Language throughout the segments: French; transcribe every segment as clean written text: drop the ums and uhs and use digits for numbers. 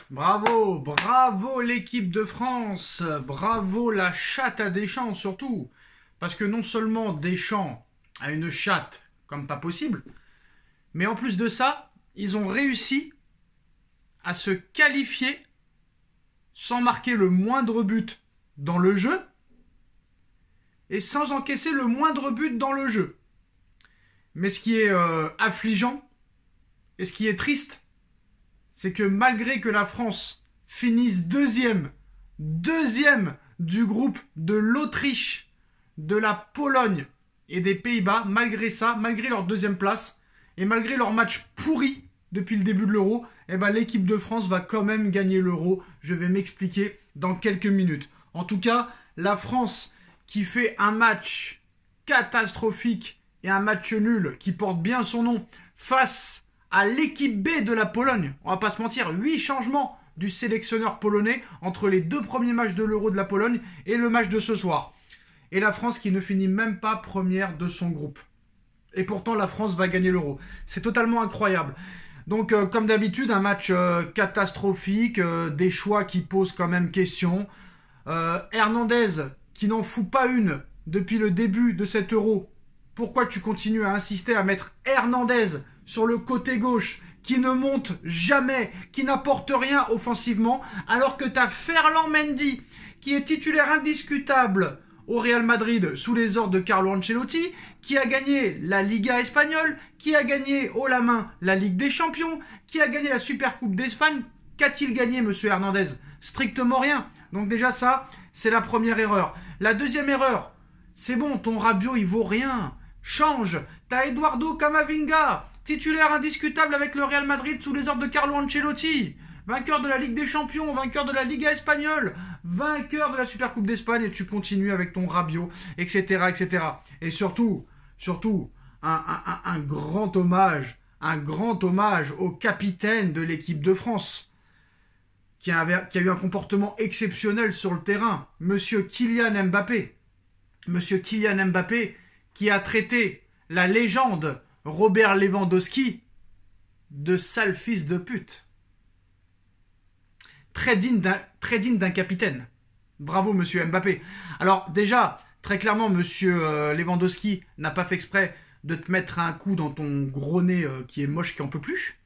Bravo, bravo l'équipe de France, bravo la chatte à Deschamps surtout. Parce que non seulement Deschamps a une chatte comme pas possible, mais en plus de ça, ils ont réussi à se qualifier sans marquer le moindre but dans le jeu et sans encaisser le moindre but dans le jeu. Mais ce qui est affligeant et ce qui est triste, c'est que malgré que la France finisse deuxième du groupe de l'Autriche, de la Pologne et des Pays-Bas, malgré ça, malgré leur deuxième place et malgré leur match pourri depuis le début de l'Euro, eh ben, l'équipe de France va quand même gagner l'Euro. Je vais m'expliquer dans quelques minutes. En tout cas, la France qui fait un match catastrophique et un match nul qui porte bien son nom face à l'équipe B de la Pologne. On va pas se mentir, 8 changements du sélectionneur polonais entre les 2 premiers matchs de l'Euro de la Pologne et le match de ce soir. Et la France qui ne finit même pas première de son groupe. Et pourtant, la France va gagner l'Euro. C'est totalement incroyable. Donc, comme d'habitude, un match catastrophique, des choix qui posent quand même question. Hernandez, qui n'en fout pas une depuis le début de cet Euro. Pourquoi tu continues à insister à mettre Hernandez sur le côté gauche, qui ne monte jamais, qui n'apporte rien offensivement, alors que tu as Ferland Mendy, qui est titulaire indiscutable au Real Madrid sous les ordres de Carlo Ancelotti, qui a gagné la Liga espagnole, qui a gagné haut la main la Ligue des Champions, qui a gagné la Supercoupe d'Espagne. Qu'a-t-il gagné, monsieur Hernandez? Strictement rien. Donc déjà ça, c'est la première erreur. La deuxième erreur, c'est bon, ton Rabiot, il vaut rien. Change. T'as Eduardo Camavinga, titulaire indiscutable avec le Real Madrid sous les ordres de Carlo Ancelotti. Vainqueur de la Ligue des Champions, vainqueur de la Liga espagnole, vainqueur de la Supercoupe d'Espagne, et tu continues avec ton Rabiot, etc., etc. Et surtout, un grand hommage au capitaine de l'équipe de France, qui a eu un comportement exceptionnel sur le terrain, monsieur Kylian Mbappé. Monsieur Kylian Mbappé, qui a traité la légende Robert Lewandowski de sale fils de pute. Très digne d'un capitaine. Bravo, monsieur Mbappé. Alors, déjà, très clairement, monsieur Lewandowski n'a pas fait exprès de te mettre un coup dans ton gros nez qui est moche, qui en peut plus.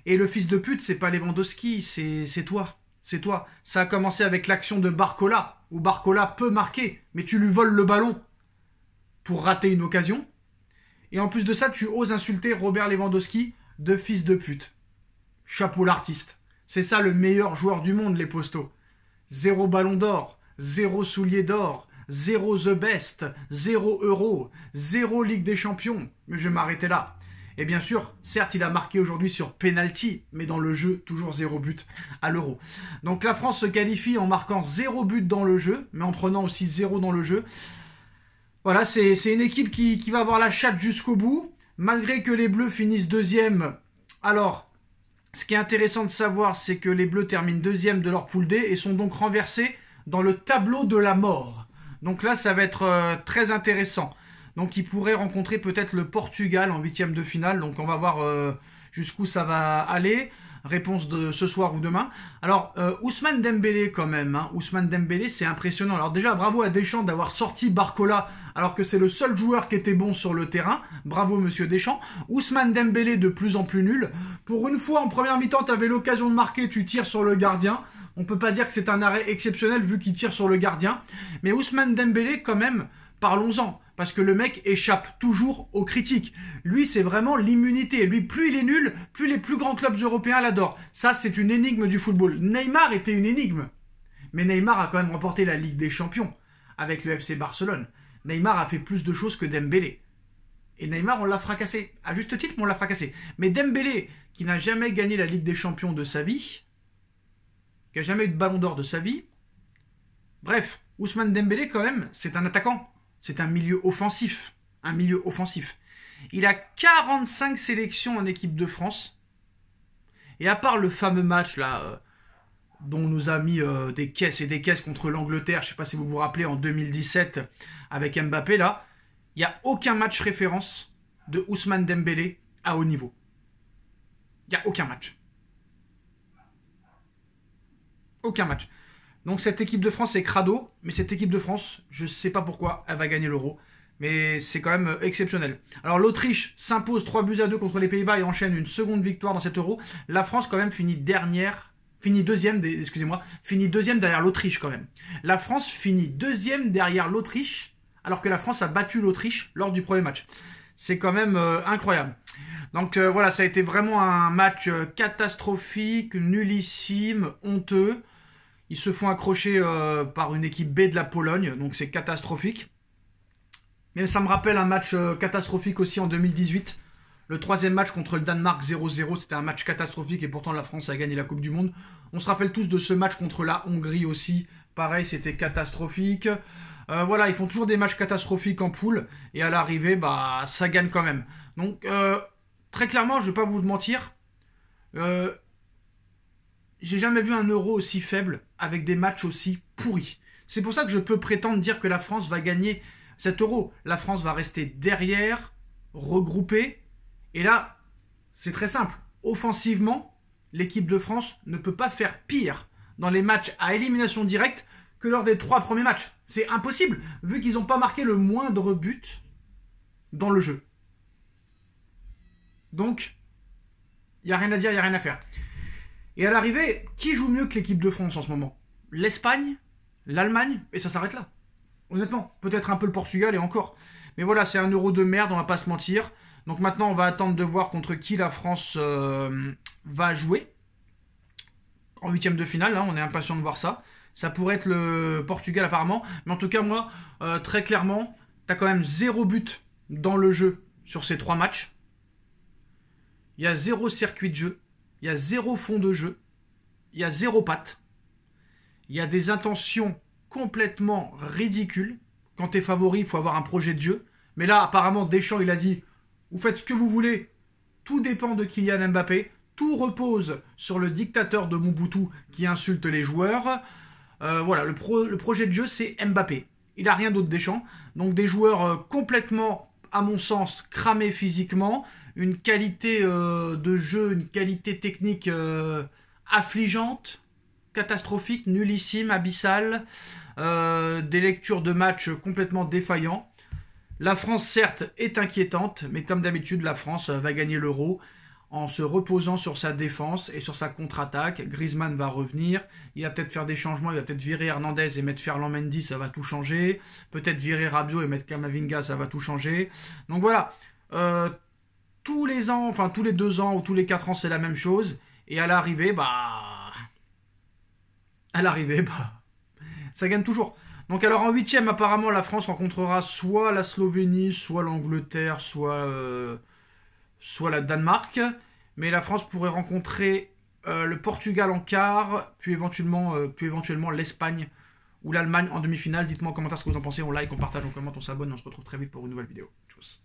Et le fils de pute, c'est pas Lewandowski, c'est toi. C'est toi. Ça a commencé avec l'action de Barcola, où Barcola peut marquer, mais tu lui voles le ballon pour rater une occasion. Et en plus de ça, tu oses insulter Robert Lewandowski de fils de pute. Chapeau l'artiste. C'est ça le meilleur joueur du monde, les postos. 0 ballon d'or, 0 soulier d'or, 0 The Best, 0 Euro, 0 Ligue des Champions. Mais je vais m'arrêter là. Et bien sûr, certes, il a marqué aujourd'hui sur penalty, mais dans le jeu, toujours 0 but à l'Euro. Donc la France se qualifie en marquant 0 but dans le jeu, mais en prenant aussi 0 dans le jeu. Voilà, c'est une équipe qui va avoir la chatte jusqu'au bout, malgré que les Bleus finissent deuxième. Alors, ce qui est intéressant de savoir, c'est que les Bleus terminent deuxième de leur poule D et sont donc renversés dans le tableau de la mort. Donc là, ça va être très intéressant. Donc ils pourraient rencontrer peut-être le Portugal en 8e de finale. Donc on va voir jusqu'où ça va aller. Réponse de ce soir ou demain. Alors Ousmane Dembélé quand même. Ousmane Dembélé, c'est impressionnant. Alors déjà, bravo à Deschamps d'avoir sorti Barcola alors que c'est le seul joueur qui était bon sur le terrain. Bravo monsieur Deschamps. Ousmane Dembélé de plus en plus nul. Pour une fois, en première mi-temps, tu avais l'occasion de marquer, tu tires sur le gardien. On peut pas dire que c'est un arrêt exceptionnel vu qu'il tire sur le gardien. Mais Ousmane Dembélé quand même, parlons-en. Parce que le mec échappe toujours aux critiques. Lui, c'est vraiment l'immunité. Lui, plus il est nul, plus les plus grands clubs européens l'adorent. Ça, c'est une énigme du football. Neymar était une énigme. Mais Neymar a quand même remporté la Ligue des Champions avec le FC Barcelone. Neymar a fait plus de choses que Dembélé. Et Neymar, on l'a fracassé. À juste titre, mais on l'a fracassé. Mais Dembélé, qui n'a jamais gagné la Ligue des Champions de sa vie, qui n'a jamais eu de ballon d'or de sa vie, bref, Ousmane Dembélé, quand même, c'est un attaquant. C'est un milieu offensif. Un milieu offensif. Il a 45 sélections en équipe de France. Et à part le fameux match là, dont on nous a mis des caisses et des caisses contre l'Angleterre, je ne sais pas si vous vous rappelez, en 2017, avec Mbappé là, il n'y a aucun match référence de Ousmane Dembélé à haut niveau. Il n'y a aucun match. Aucun match. Donc cette équipe de France est crado, mais cette équipe de France, je ne sais pas pourquoi, elle va gagner l'Euro. Mais c'est quand même exceptionnel. Alors l'Autriche s'impose 3-2 contre les Pays-Bas et enchaîne une seconde victoire dans cet Euro. La France quand même finit deuxième derrière l'Autriche quand même. La France finit deuxième derrière l'Autriche, alors que la France a battu l'Autriche lors du premier match. C'est quand même incroyable. Donc voilà, ça a été vraiment un match catastrophique, nullissime, honteux. Ils se font accrocher par une équipe B de la Pologne, donc c'est catastrophique. Mais ça me rappelle un match catastrophique aussi en 2018. Le troisième match contre le Danemark 0-0, c'était un match catastrophique et pourtant la France a gagné la Coupe du Monde. On se rappelle tous de ce match contre la Hongrie aussi. Pareil, c'était catastrophique. Voilà, ils font toujours des matchs catastrophiques en poule et à l'arrivée, bah, ça gagne quand même. Donc, très clairement, je ne vais pas vous mentir, j'ai jamais vu un Euro aussi faible avec des matchs aussi pourris. C'est pour ça que je peux prétendre dire que la France va gagner cet Euro. La France va rester derrière, regroupée. Et là, c'est très simple. Offensivement, l'équipe de France ne peut pas faire pire dans les matchs à élimination directe que lors des 3 premiers matchs. C'est impossible, vu qu'ils n'ont pas marqué le moindre but dans le jeu. Donc, il n'y a rien à dire, il n'y a rien à faire. Et à l'arrivée, qui joue mieux que l'équipe de France en ce moment? L'Espagne, l'Allemagne, et ça s'arrête là. Honnêtement, peut-être un peu le Portugal et encore. Mais voilà, c'est un Euro de merde, on va pas se mentir. Donc maintenant, on va attendre de voir contre qui la France va jouer. En 8e de finale, là, on est impatient de voir ça. Ça pourrait être le Portugal apparemment. Mais en tout cas, moi, très clairement, t'as quand même 0 but dans le jeu sur ces 3 matchs. Il y a 0 circuit de jeu. Il y a 0 fond de jeu. Il y a 0 patte. Il y a des intentions complètement ridicules. Quand t'es favori, il faut avoir un projet de jeu. Mais là, apparemment, Deschamps, il a dit « Vous faites ce que vous voulez. Tout dépend de Kylian Mbappé. Tout repose sur le dictateur de Mobutu qui insulte les joueurs. » Voilà, le projet de jeu, c'est Mbappé. Il n'a rien d'autre, Deschamps. Donc des joueurs complètement, à mon sens, cramés physiquement. Une qualité de jeu, une qualité technique affligeante, catastrophique, nullissime, abyssale. Des lectures de match complètement défaillants. La France, certes, est inquiétante, mais comme d'habitude, la France va gagner l'Euro en se reposant sur sa défense et sur sa contre-attaque. Griezmann va revenir, il va peut-être faire des changements, il va peut-être virer Hernandez et mettre Ferland Mendy, ça va tout changer. Peut-être virer Rabiot et mettre Camavinga, ça va tout changer. Donc voilà, tous les ans, enfin tous les 2 ans ou tous les 4 ans, c'est la même chose. Et à l'arrivée, ça gagne toujours. Donc alors en 8e, apparemment, la France rencontrera soit la Slovénie, soit l'Angleterre, soit la Danemark. Mais la France pourrait rencontrer le Portugal en quart, puis éventuellement l'Espagne ou l'Allemagne en demi-finale. Dites-moi en commentaire ce que vous en pensez. On like, on partage, on commente, on s'abonne. On se retrouve très vite pour une nouvelle vidéo. Tchuss.